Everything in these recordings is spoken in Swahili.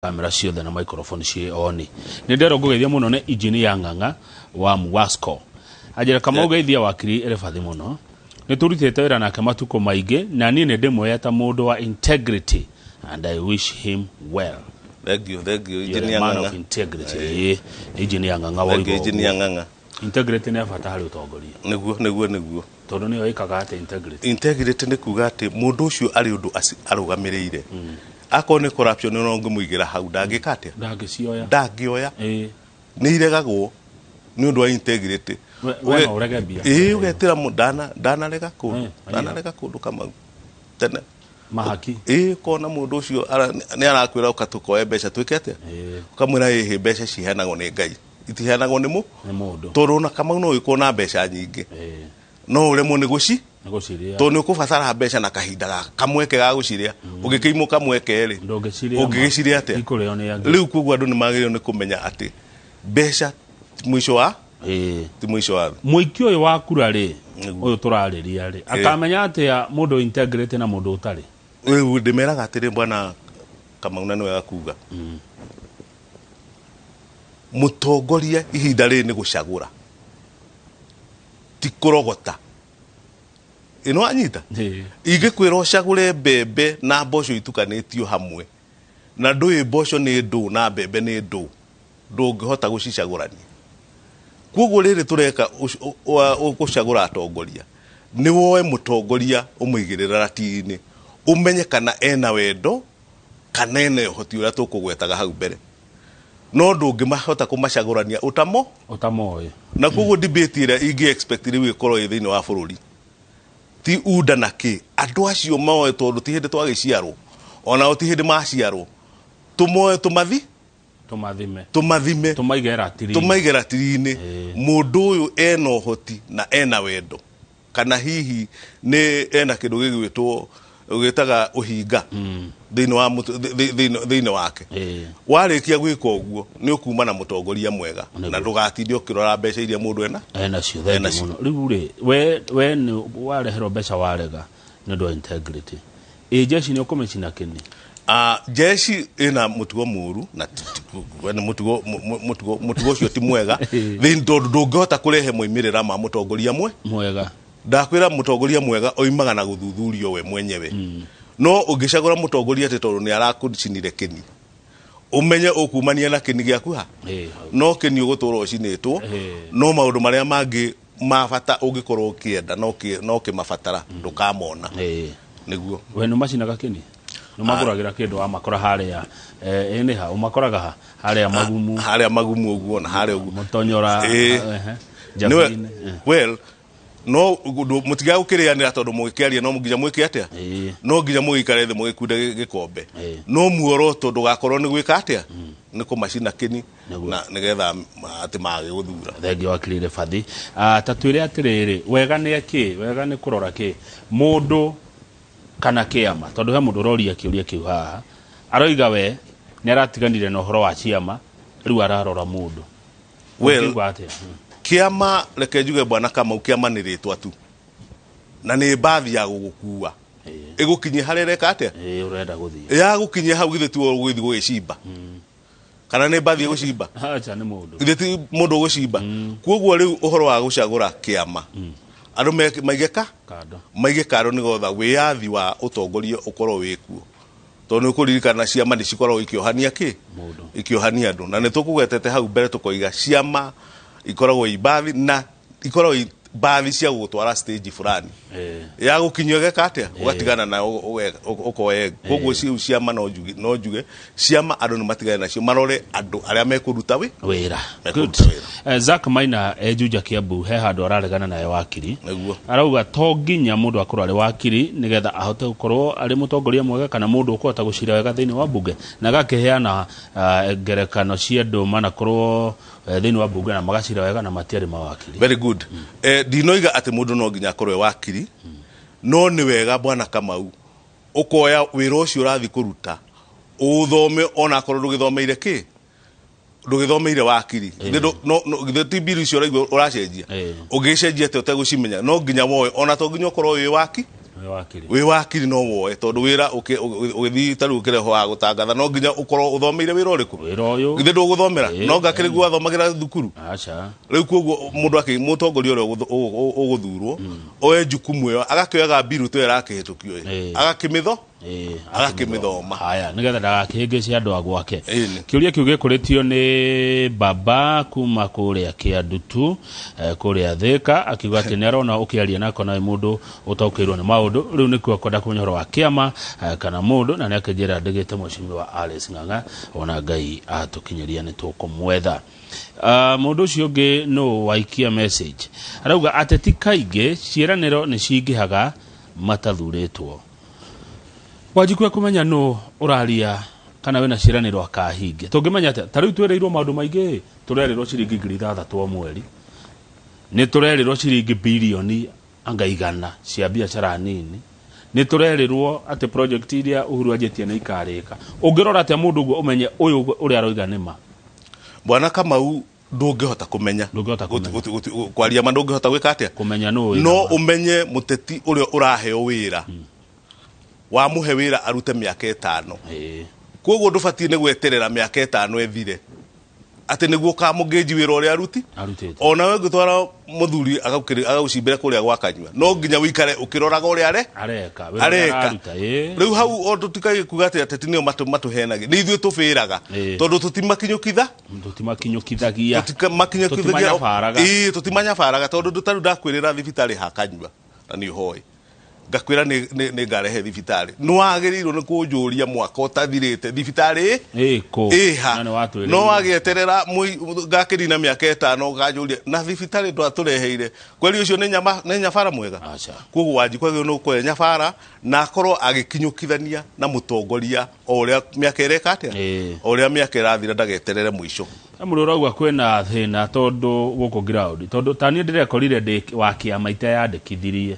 kamera ciothe na microphone cie oni ni ndero ngugeithia muno ne engineer Ng'ang'a wa Muwasco ajira kama ugeithia wakiri ere fathi muno ni turutite wira nake matuko maingi na ni ndimweta mundu wa integrity and I wish him well. Thank you engineer Ng'ang'a. Man of integrity engineer Ng'ang'a wa engineer Ng'ang'a. Integrity ne bata hari utongoria niguo tondu ni oikaga ate integrity ni kuga ati mundu ucio ari undu arugamirire akone corruption no ngumuigira hau ndangikatia ndangioya ni iregagwo ni undu wa integrity we no urege bia ugetira dana rega kundu kama tene mahaki kona mundu ucio ni arakwira ukatukoe mbeca twikete ukamwira he mbeca ciheanagwo ni Ngai itiheanagwo ni mundu torona kama no ikona mbeca nyingi no uremwo ni guciria to ni ukubatara mbeca na kahinda kamweke ga guciria ugikiimo kamweke ri ungigiciria ate riu kugu andu ni magiryo ni kumenya ati mbeca mwisho wa ti mwisho wa muiki uyu wa kura ri uyu turariria ri akamenya ati ya mundu integrity na mundu utari riu ndimeraga atiri bwana kama una niwe akuga mutongoria ihinda ri ni gucagura ti kurogota ino anyita ingikwira ucagure mbembe na mboco itukanitio hamwe na ndui mboco ni ndu na mbembe ni ndu ndungihota gucicagurania kuoguo riri tureka gucagura atongoria ni woe mutongoria umuigirira ratini umenye kana ena wendo kana ena uhoti uria tukugwetaga hau mbere no ndungimahota kumacagurania utamoe na kuoguo debate ira ingi expect riu ikorwo ithini wa bururi ti uda na ki andu acio maoe tondu ti hindi twagiciarwo ona ti hindi maciarwo tumoe tumathime tumaigera tirine mundu uyu ena uhoti na ena wendo kana hihi ni ena kindu gigwitwo ugitaga uhinga thini wake warikia gwika uguo ni ukuma na mutongoria mwega na ndugatinde ukirora mbeca iria mundu ena cio muno riu ri we ni warehero mbeca warega ni ndo integrity jeshi ni ukomecina kini jeshi ina mutugo muru na wena mutugo ucio ti mwega thini ndungihota kurehe moimirira ma mutongoria mwega ndakwira mutongoria mwega oimaga na guthuthurio we mwenyewe no ungicagura mutongoria ati tondu ni arakucinire kini umenye ukumania na kini giaku ha no kini ugutura ucinitwo no maundu maria mangi mabata ungikorwo ukienda no kimabatara ndukamona niguo we no macinaga kini no maguragira kindu amakora haria ene ha umakoraga haria magumu uguo na haria uguo mutonyora well no mutiga ukirianira tondu mugikiaria no muginya mwike atia no nginya mugikare the mugikunde gikombe no muoro tondu gakorwo ni gwika atia ni kumacina kini na nigetha ati magi guthura thengi wakirire fathi tatwire atiriri wega ni kurora ki mundu kana kiama tondu he mundu roria kiuria kiu haha aroiga we ni aratiganire na uhoro wa ciama riu ararora mundu kiama reke njuge bwana kama ukiama ni ritwa tu na ni bathi ya gugukua igukinye harereka atia urenda guthie ya gukinye hau githe tu guthi gwicimba kana ni bathi gucimba acha ni mundu githe ti mundu gucimba kuoguo riu uhoro wa gucagura kiama andu maige kado ni gotha wiathi wa utongoria ukorwo wikuo tondu kuririkana ciama ni cikorwo ikiohania ikiohania andu na ni tukugwetete hau mbere tukoiga ciama ikoragwo ibathi na ikoragwo bathi cia gutwara stage fulani ya gukinywa geka atia ugatigana na ukoe koguo ciama no njuge ciama andu ni matigana nacio marore andu aria mekuruta wira good Zack Maina ejuja Kiambu he handu araregana nae wakiri arauga to nginya mundu akorwo ari wakiri nigetha ahote gukorwo ari mutongoria mwega kana mundu ukota gucira wega thini wa bunge na gakiheana ngerekano cia andu manakorwo thini wa bunge na magacira wega na matiari mawakiri very good dinoiga ati mundu no nginya akorwe wakiri no ni wega bwana Kamau ukoya wira ucio urathi kuruta uthome ona akorwo ndugithomeire ki ndugithomeire wakiri no githe tibiru icio uracenjia ugicenjia te utegucimenya no nginya woe ona to nginya ukorwo wi wi wakiri no woe tondu wira ugithi taru ukireho wa gutangatha no nginya ukorwo uthomeire wira uriku githe ndu guthomera no ngakiri gwa thomagira thukuru acha riu koguo mundu mutongoria uri uguthurwo oe jukumu yo agakioyaga biru to irakihitukio agakimithoma haya nigetha ndagakihingice andu agwake kiuria kiu gikuritio ni baba kuma kuria Kiandutu kuria Thika akiuga ati niarona ukiaria nako na mundu utaukirwo ni maundu riu nikuo kwenda kumenya horo wa kiama kana mundu na niakenjera ndigite mucimi wa Alice Ng'ang'a ona Ngai atukinyeria ni tukumwetha mundu ucio ungi no waikia message arauga ateti kaingi ciiraniro ni cingihaga matathuritwo wajikwe kumenya no uraria kana wena ciiraniro akahinge tungimenya ati tariu twereirwo maundu maingi turerirwo ciringi 6,000 mweri ni turerirwo ciringi bilioni anga igana cia biashara nini ni turerirwo ati project iria Uhuru ajetie na ikarika ungirora ati mundu uguo umenye uyu uri aroiga nima bwana Kamau ndungihota kumenya kwaria ma ndungihota gwika atia kumenya no umenye muteti uria uraheo wira wa muhe wira arute miaka 5 koguo ndubatie ni gweterera miaka 5 ethire ati niguo kamugeji wira uria aruti ona we ngitwara muthuri agagucimbira kuria gwakanywa no nginya wikare ukiroraga uria areka riu hau o tutikai kuga ati ateti nio matuhenagi ni ithuĩ tubiraga tondu tutimakinyukithagia tutimanyabaraga tondu ndutaru ndakwirira thibitari hakanywa na ni hoi ngakwira ni ngarehe thibitari no agirirwo ni kunjuria mwaka utathirite thibitari no agieterera ngakirina miaka 5 ngajuria na thibitari ndo atureheire kweli ucio ni nyabara mwega koguo wanjikwagio no kwe nyabara na akorwo agikinyukithania na mutongoria oria miaka ireka atia oria miaka irathira ndageterere mwisho amuru rauga kwena thina tondu guku ground tondu tani ndirekorire ndi wa kiama ite yandikithirie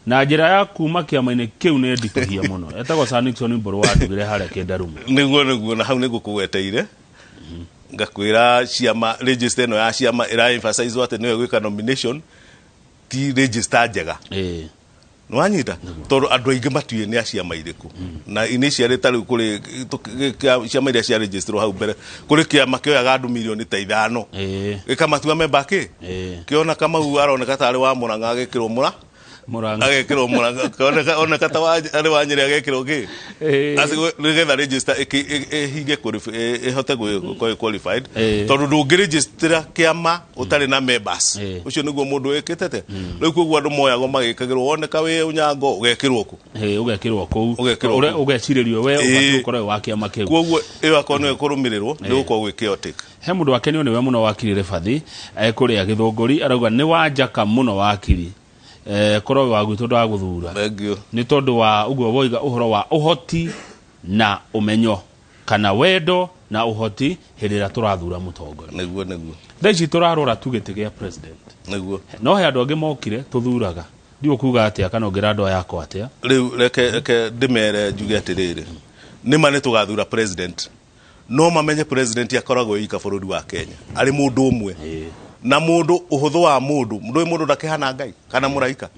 na njira ya kuma kiama-ini kiu ni ndituhia muno etagwo Sanixon Mburu watugire haria Kindarume niguo na hau nigukuweteire ngakwira ciama register no ya ciama ira emphasize ati niwe gwika nomination ti register njega nwanyita tondu andu aingi matuye ni ciama iriku na initially tari kuri ciama iria cia register hau mbere kuri kiama kioyaga andu milioni ta 5 gikamatua member ki kiona kama u aroneka tari wa Murang'a agikirwo agekirwo Murang'a ona kata ari wa Nyeri agekirwo ki asi nigetha register ihinge ihote qualified tondu ndungiregister kiama utari na members ucio niguo mundu wikitete riu koguo andu moyago magikagirwo woneka wi unyango ugekirwo ku ugekirwo ku ugeciririo we ugakorwo wa kiama kiu koguo iyo akono ikurumirirwo ni uko gwi chaotic he mundu akenio niwe muno wakiri Ribathi kuria Githunguri arauga ni wanjaka muno wakiri koro wa gwitondu wa guthura ni tondu wa uguo woiga uhoro wa uhoti na umenyo kana wendo na uhoti hirira turathura mutongoria niguo thaici turarora tugite gia president niguo no he andu angi mokire tuthuraga ndio kuga atia kana ngira andu yakwa atia riu reke ndimere njuge atiriri nima ni tugathura president no mamenye president akoragwo ika bururi wa Kenya ari mundu umwe na mundu uhuthu wa mundu ndakihana Ngai kana muraika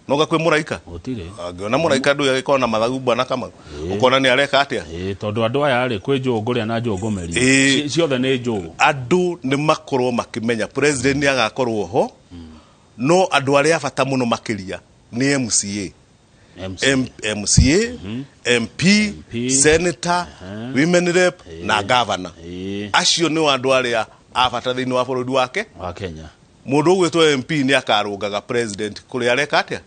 no gakwe muraika utire na muraika ndu yagikona mathagu bwana kama ukona ni areka atia tondu andu aya ari kwi njunguria na njungumeri ciothe ni njungu andu ni makorwo makimenya president ni agakorwo ho no andu aria bata muno makiria ni MCA MP senator women rep na governor acio ni andu aria afata thini wa bururi wake wa Kenya mundu gwitwo MP ni akarungaga president kuri areka atia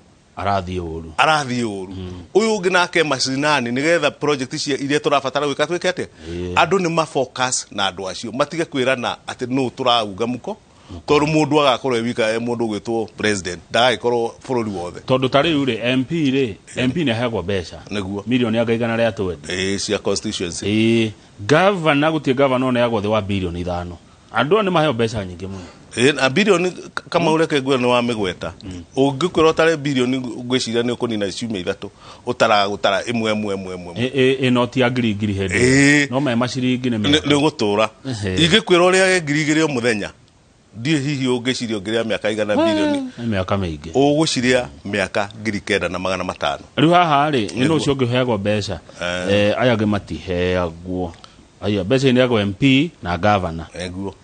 arathie uru uyu ungi nake macinani nigetha project cia iria turabatara gwika twike atia andu ni mafocus na andu acio matige kwirana ati no turaunga muko tondu mundu agakorwo wika mundu gwitwo president ndagaikorwo bururi wothe tondu tari uri MP ni ahegwo mbeca niguo milioni agaigana ria twende cia constituency governor gutie governor ne yagwo the wa bilioni 5 andu ni maheo mbeca nyingi muno a bilioni kama ureke ngwe ni wa migweta ungikwira tare bilioni ngwiciria ni ukunina ciumia 3 utaraga gutara imwe noti ya ngiri hende no me maciringi ni gutura ingikwira uria ngiri o muthenya Ndiye hihi ungiciria ungiria miaka igana bilioni miaka mingi uguciria miaka 9,500 riu haha ri ni no cio ngiheagwo mbeca aya ngi matiheagwo aya mbeca ni agwo MP na governor eguo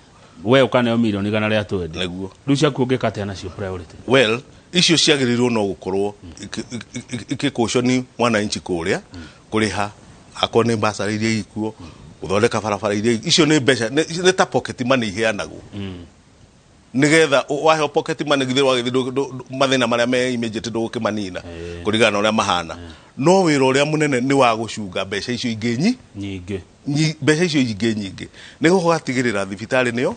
we ukaneo milioni igana ria 20 eguo riu cia kuongekate nacio priority well icio ciagiriirwo no gukorwo ikikushoni mwananchi kuria kuriha akone mbasara iria ikuo guthondeka barabara iria icio ni mbeca ni ta pocket money iheanagwo nigetha wahe pocket money githirwo githiro mathina maria me immediate ndugukimanina kurigana uria mahana no wira uria munene ni wa gucunga mbeca icio ingi nyingi mbeca icio ingi nyingi nigo gatigirira thibitari niyo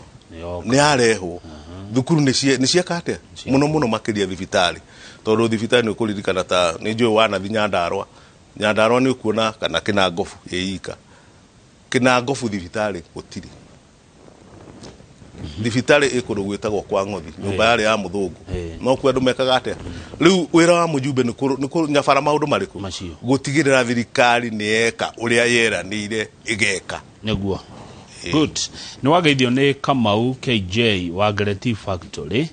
ni arehwo thukuru ni ciakate muno makiria thibitari tondu thibitari ni kuririkana ta ni njui wana Nyandarua ni ukuona kana Kinangofu yeika Kinangofu thibitari gutiri thibitari ikuru gwitagwo kwa Ngothi nyumba yari ya muthungu no kwe andu mekaga atia riu wira wa mujumbe ni nyabara maundu mariku gutigirira thirikari ni eka uria yeranire igeka neguo good ni wageithio ni Kamau KJ wa Gereti Factory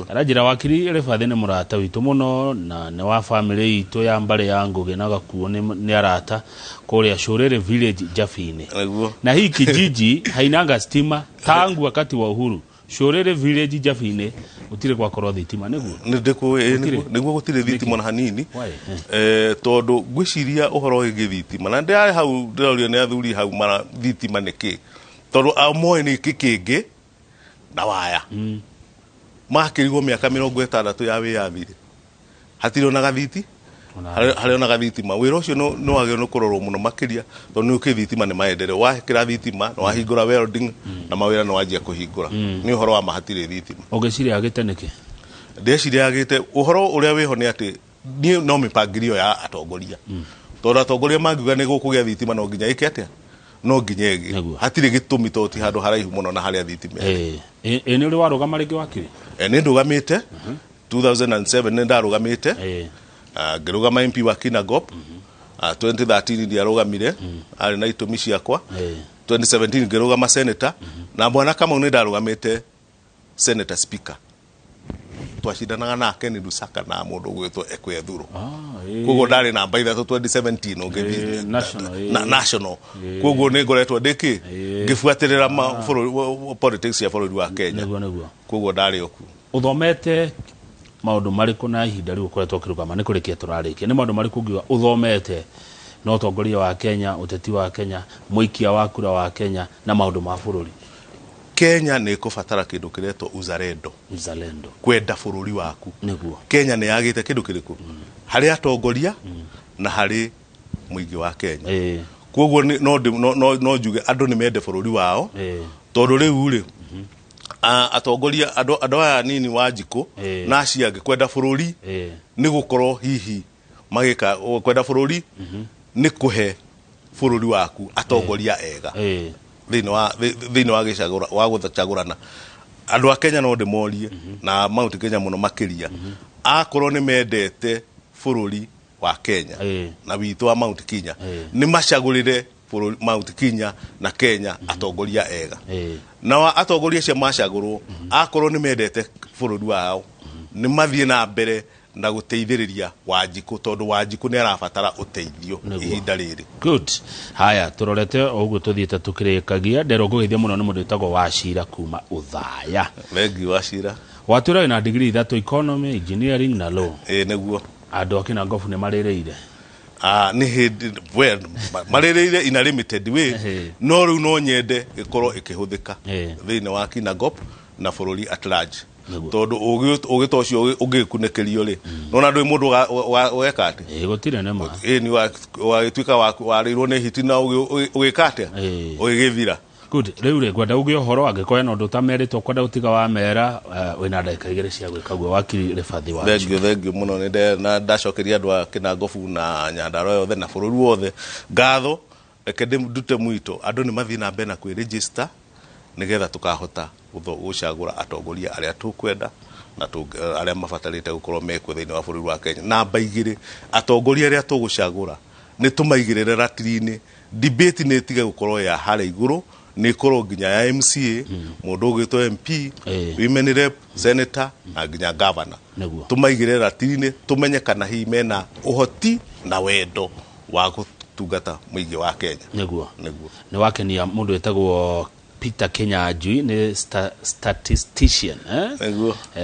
arajira wakiri refathi ni murata witu muno na ni wa family itu ya mbare ya Ngugi na Gakuo ni arata kuria Shorere village Jafine na hii kijiji hainanga stima tangu wakati wa uhuru Shorere village Jafine utire kwa korwo thitima neguo niguo gutire thitima na hanini tondu gwiciria uhoro wigi thitima na ndari hau ndirorio ni athuri hau mara thitima niki tondu amoe ni kikingi na waya makirigwo miaka 60 ya wiyathire hatiri ona gathiti hari ona gathiti wira ucio no wage no kurorwo muno makiria tondu ni ukithitima ni maendeleo wahikira thitima no wahingura welding na mawira no wajia kuhingura ni uhoro wa mahatire thitima ugeciria agite niki ndeciria agite uhoro uria wiho ni ati ni no mipangirio ya atongoria tondu atongoria mangiuga ni gukugia thitima no nginya ike atia no nginyegi hatire gitumi toti handu haraihu muno na haria thitima ni uri warugama ringi wakiri ni ndugamite 2007 ni ndarugamite ngirugama MP wa Kinangop 2013 ndi arugamire ari na itumi ciakwa 2017 ngirugama senator na bwana kama ni ndarugamite senator speaker twashidanaga nake ni Lusaka na mundu gwitwo Ekwethuro koguo ndari namba 2017 ungithi national koguo ni ngoretwo ndiki ngifuatirira politics ya bururi wa Kenya koguo ndari oku uthomete maundu mariku na ihinda riu ukoretwo kirugama ni kurikia turarikia ni maundu mariku ngiwa uthomete no tongoria wa Kenya uteti wa Kenya muikia wa kura wa Kenya na maundu ma bururi Kenya ni kufatara kindu kiretwo uzalendo kwenda bururi waku niguo Kenya ni yagite kindu kiriku hari atongoria na hari muigi wa Kenya koguo no njuge andu ni mende bururi wao tondu riu ri atongoria andu aya nini Wanjiku na aciange kwenda bururi ni gukorwo hihi magika kwenda bururi ni kuhe bururi waku atongoria ega thini wa gicagura wa guthagurana andu a Kenya no ndimorie na Mount Kenya muno makiria akorwo ni mendete bururi wa Kenya na witu wa Mount Kenya ni macagurire bururi Mount Kenya na Kenya atongoria ega na atongoria cia macagurwo akorwo ni mendete bururi wao ni mathie na mbere na guteithiriria Wanjiku tondu Wanjiku ni arabatara uteithio ihinda riri good haya turorete oguo tuthiete tukirikagia ndero ngugithia muno ni mundu witagwo Wachira kuma Uthaya wengi Wachira watura na degree 3 economy engineering na law neguo andu akina Ngofu ni marireire ni hindi well marireire in a limited way no riu no nyende gikorwo ikihuthika thini wa Kinangop na bururi at large tondu ugitocio ugikunekerio ri nona ndui mundu wekate gutire nema ni wa twika wa rirwo ni hiti na ugikate ugithira good riu ri gwenda ugi ohoro agikoya no ndu tameritwo kwenda utiga wa mera wina ndaka igere cia gwika guo wakiri refathi wa thengio muno ni na ndacokeria andu a Kinangofu na Nyandarua yothe na bururi wothe ngatho reke ndute mwito andu ni mathii na mbere na kwi-register nigetha tukahota gucagura atongoria aria tukwenda na aria mabatarite gukorwo mekwo thini wa bururi wa Kenya namba 2 atongoria aria tugucagura ni tumaigirire ratiri-ini debate ni tige gukorwo ya hara iguru nä korwo nginya ya MCA må ndå å gä two MP women rep senator na nginya governor tå maigä re ratiri-inä tå menye kana hihi mena å hoti na wendo wa gå tungata må ingä wa Kenya niguo nä wakenia må ndå ätagwo Peter Kinyanjui nä statistician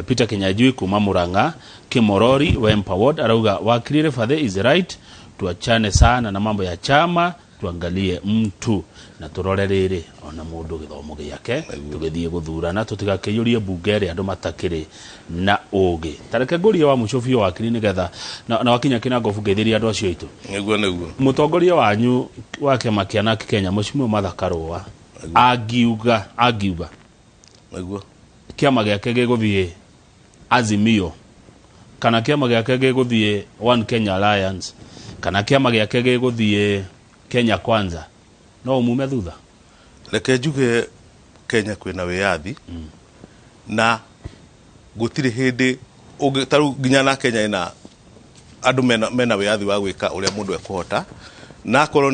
Peter Kinyanjui kuma Murang'a Kimorori Wempa Ward arauga wakili Rifathe is right, tuachane sana na mambo ya chama, tuangalie mtu na turore riri ona mundu githomo giake tugithie guthurana tutigakiyurie bunge ri andu matakiri na ugi tareke nguria wa mucofio wakili nigetha na wakinya kinango bungithiria andu acio itu niguo mutongoria wanyu wa kiama kia NARC Kenya Mheshimiwa Martha Karua agiuga niguo kiama giake giguthie Azimio kana kiama giake giguthie One Kenya Alliance kana kiama giake giguthie Kenya Kwanza no umume thutha reke njuge Kenya kwina wiyathi na gutire hindi taru nginya na Kenya ina andu mena wiyathi wa gwika uria mundu ekuhota na korwo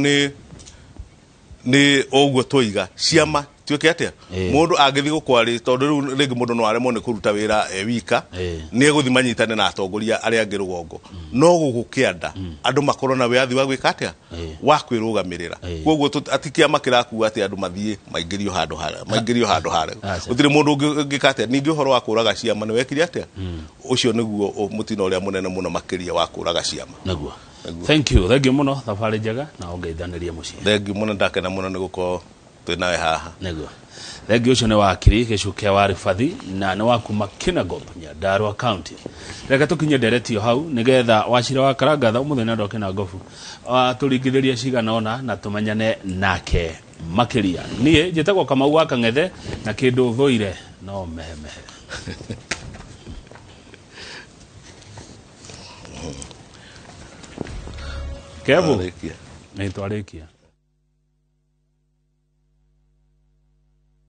ni oguo twiga ciama tuike atia mundu angithi gukwari tondu riu ringi mundu no aremo ni kuruta wira wika ni eguthi manyitane na atongoria aria angi rugongo no gugukianda andu makorwo na wiyathi wa gwika atia wa kwirugamirira koguo atikia makiraku atia andu mathie maingirio handu hara utire mundu ngika atia ningi uhoro wa kuraga ciama ni wekiri atia ucio niguo mutino uria munene muno makiria wa kuraga ciama niguo. Thank you muno thabari njega na ongeithaniria mucie thank you muno ndakena muno ni guko twinawe haha niguo thengi ucio ni wakiri gicukia wa Rifathi na ni wakuma Kinangop Nyandarua County reka tukinye nderetio hau nigetha Wachira wa Karangatha umuthenya ndo Kinangop turingithirie cigana ona na tumenyane nake makiria nie njitagwo Kamau wa Kang'ethe na kindu thoire no meme Kevo, nitwarikia